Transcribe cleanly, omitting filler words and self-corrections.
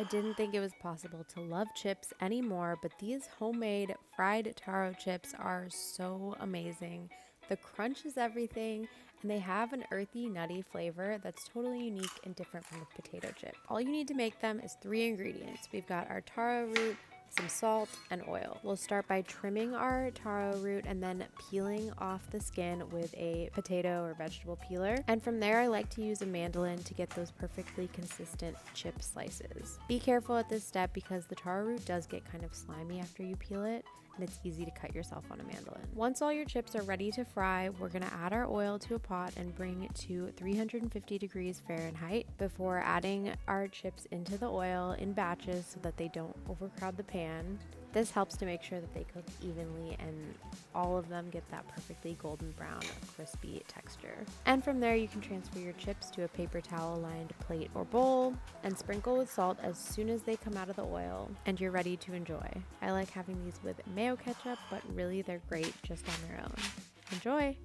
I didn't think it was possible to love chips anymore, but these homemade fried taro chips are so amazing. The crunch is everything, and they have an earthy, nutty flavor that's totally unique and different from a potato chip. All you need to make them is 3 ingredients. We've got our taro root, some salt, and oil. We'll start by trimming our taro root and then peeling off the skin with a potato or vegetable peeler. And from there, I like to use a mandolin to get those perfectly consistent chip slices. Be careful at this step because the taro root does get kind of slimy after you peel it, and it's easy to cut yourself on a mandolin. Once all your chips are ready to fry, we're gonna add our oil to a pot and bring it to 350 degrees Fahrenheit before adding our chips into the oil in batches so that they don't overcrowd the pan. This helps to make sure that they cook evenly and all of them get that perfectly golden brown, crispy texture. And from there, you can transfer your chips to a paper towel lined plate or bowl and sprinkle with salt as soon as they come out of the oil, and you're ready to enjoy. I like having these with mayo ketchup, but really they're great just on their own. Enjoy!